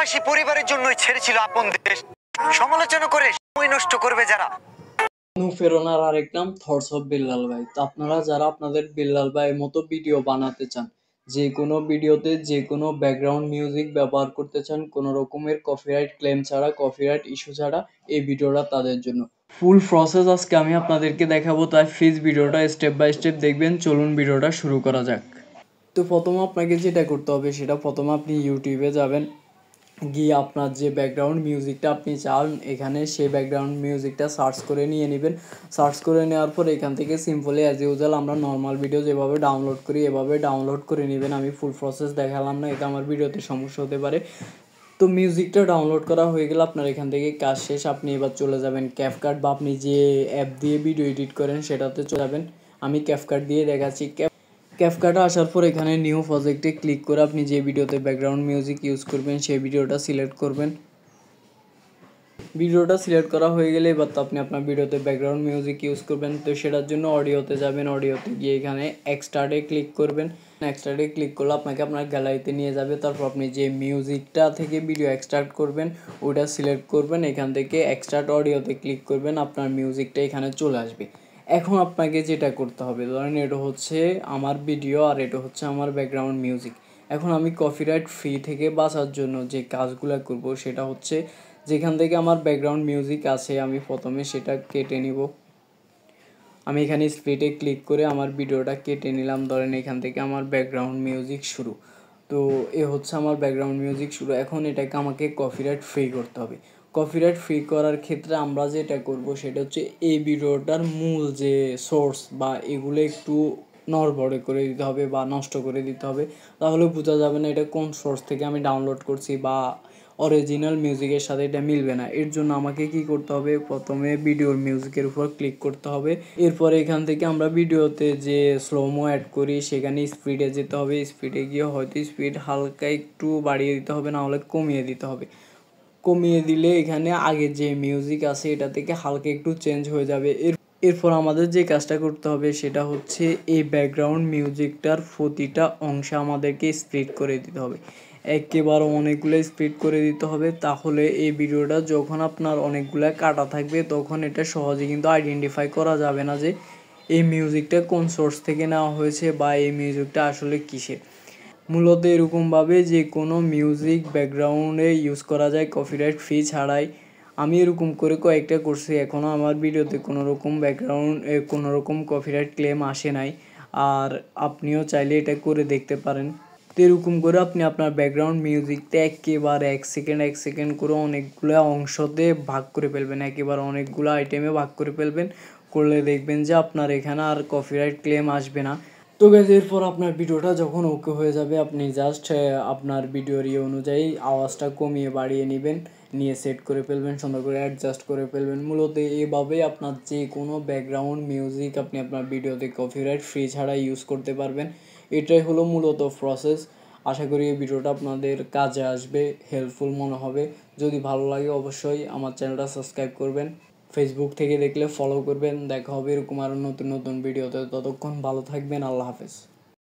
প্রবাসী পরিবারের জন্যই ছেড়েছিল আপন দেশ। সমালোচনা করে সময় নষ্ট করবে যারা। অনুপ্রেরণার আরেক নাম থটস অফ বিল্লাল ভাই। তো আপনারা যারা আপনাদের বিল্লাল ভাইয়ের মতো ভিডিও বানাতে চান, যে কোনো ভিডিওতে যে কোনো ব্যাকগ্রাউন্ড মিউজিক ব্যবহার করতে চান কোনো রকমের কপিরাইট ক্লেম ছাড়া, কপিরাইট ইস্যু ছাড়া, এই ভিডিওটা তাদের জন্য। ফুল প্রসেস আজকে আমি আপনাদেরকে দেখাবো, তাই প্লিজ ভিডিওটা স্টেপ বাই স্টেপ দেখবেন। চলুন ভিডিওটা শুরু করা যাক। তো প্রথমে আপনাকে যেটা করতে হবে সেটা, প্রথমে আপনি ইউটিউবে যাবেন, গিয়ে আপনার যে ব্যাকগ্রাউন্ড মিউজিকটা আপনি চান এখানে সেই ব্যাকগ্রাউন্ড মিউজিকটা সার্চ করে নিয়ে নেবেন। সার্চ করে নেওয়ার পর এখান থেকে সিম্পলি অ্যাজ ইউজুয়াল আমরা নর্মাল ভিডিও যেভাবে ডাউনলোড করি এভাবে ডাউনলোড করে নেবেন। আমি ফুল প্রসেস দেখালাম না, এটা আমার ভিডিওতে সমস্যা হতে পারে। তো মিউজিকটা ডাউনলোড করা হয়ে গেলে আপনার এখান থেকে কাজ শেষ। আপনি এবার চলে যাবেন ক্যাপকাট, বা আপনি যে অ্যাপ দিয়ে ভিডিও এডিট করেন সেটাতে চলে যাবেন। আমি ক্যাপকাট দিয়ে দেখাচ্ছি। ক্যাপকাটে আসার পর এখানে নিউ প্রজেক্টে ক্লিক করে আপনি যে ভিডিওতে ব্যাকগ্রাউন্ড মিউজিক ইউজ করবেন সেই ভিডিওটা সিলেক্ট করবেন। ভিডিওটা সিলেক্ট করা হয়ে গেলে এবার তো আপনি আপনার ভিডিওতে ব্যাকগ্রাউন্ড মিউজিক ইউজ করবেন। তো সেটার জন্য অডিওতে যাবেন, অডিওতে গিয়ে এখানে এক্সট্রাডে ক্লিক করবেন। এক্সট্রাডে ক্লিক করলে আপনাকে আপনার গ্যালারিতে নিয়ে যাবে। তারপর আপনি যে মিউজিকটা থেকে ভিডিও এক্সট্রাক্ট করবেন ওটা সিলেক্ট করবেন, এখান থেকে এক্সট্রাক্ট অডিওতে ক্লিক করবেন, আপনার মিউজিকটা এখানে চলে আসবে। এখন আপনাকে যেটা করতে হবে, ধরেন এটা হচ্ছে আমার ভিডিও আর এটা হচ্ছে আমার ব্যাকগ্রাউন্ড মিউজিক। এখন আমি কপিরাইট ফ্রি থেকে বাঁচার জন্য যে কাজগুলো করব সেটা হচ্ছে, যেখান থেকে আমার ব্যাকগ্রাউন্ড মিউজিক আছে আমি প্রথমে সেটা কেটে নিব। আমি এখানে স্প্লিটে ক্লিক করে আমার ভিডিওটা কেটে নিলাম। ধরেন এখান থেকে আমার ব্যাকগ্রাউন্ড মিউজিক শুরু। তো এ হচ্ছে আমার ব্যাকগ্রাউন্ড মিউজিক শুরু। এখন এটাকে আমাকে কপিরাইট ফ্রি করতে হবে। কপিরাইট ফ্রি করার ক্ষেত্রে আমরা যেটা করব সেটা হচ্ছে, এই ভিডিওটার মূল যে সোর্স বা এগুলো একটু নড়বড়ে করে দিতে হবে বা নষ্ট করে দিতে হবে, তাহলে বোঝা যাবে না এটা কোন সোর্স থেকে আমি ডাউনলোড করছি বা অরিজিনাল মিউজিকের সাথে এটা মিলবে না। এর জন্য আমাকে কি করতে হবে, প্রথমে ভিডিওর মিউজিকের উপর ক্লিক করতে হবে। এরপরে এখান থেকে আমরা ভিডিওতে যে স্লোমো অ্যাড করি সেখানে স্পিডে যেতে হবে। স্পিডে গিয়ে হয়তো স্পিড হালকা একটু বাড়িয়ে দিতে হবে, না হলে কমিয়ে দিতে হবে। কমিয়ে দিলে এখানে আগে যে মিউজিক আছে এটা থেকে হালকা একটু চেঞ্জ হয়ে যাবে। এরপর আমাদের যে কাজটা করতে হবে সেটা হচ্ছে, এই ব্যাকগ্রাউন্ড মিউজিকটার প্রতিটা অংশে আমাদেরকে স্প্লিট করে দিতে হবে। একেবারে অনেকগুলো স্প্লিট করে দিতে হবে, তাহলে এই ভিডিওটা যখন আপনার অনেকগুলো কাটা থাকবে তখন এটা সহজে কিন্তু আইডেন্টিফাই করা যাবে না যে এই মিউজিকটা কোন সোর্স থেকে নেওয়া হয়েছে বা এই মিউজিকটা আসলে কিসের। মূলত এরকমভাবে যে কোনো মিউজিক ব্যাকগ্রাউন্ডে ইউজ করা যায় কপিরাইট ফ্রি ছাড়াই। আমি এরকম করে কয়েকটা করছি, এখনও আমার ভিডিওতে কোনো রকম কোনো রকম কপিরাইট ক্লেম আসে নাই। আর আপনিও চাইলে এটা করে দেখতে পারেন। তো এরকম করে আপনি আপনার ব্যাকগ্রাউন্ড মিউজিকটা একেবারে এক সেকেন্ড করে অনেকগুলো অংশতে ভাগ করে ফেলবেন, একেবারে অনেকগুলো আইটেমে ভাগ করে ফেলবেন। করলে দেখবেন যে আপনার এখানে আর কপিরাইট ক্লেম আসবে না। তো গাইজ, এরপর আপনার ভিডিওটা যখন ওকে হয়ে যাবে আপনি জাস্ট আপনার ভিডিওর অনুযায়ী আওয়াজটা কমিয়ে বাড়িয়ে নেবেন, নিয়ে সেট করে ফেলবেন, সুন্দর করে অ্যাডজাস্ট করে ফেলবেন। মূলত এভাবেই আপনার যে কোনো ব্যাকগ্রাউন্ড মিউজিক আপনি আপনার ভিডিওতে কপিরাইট ফ্রি ছাড়া ইউজ করতে পারবেন। এটাই হলো মূলত প্রসেস। আশা করি এই ভিডিওটা আপনাদের কাজে আসবে, হেল্পফুল মনে হবে। যদি ভালো লাগে অবশ্যই আমার চ্যানেলটা সাবস্ক্রাইব করবেন। ফেসবুক থেকে দেখলে ফলো করবেন। দেখা হবে এরকম আরও নতুন নতুন ভিডিওতে। ততক্ষণ ভালো থাকবেন। আল্লাহ হাফেজ।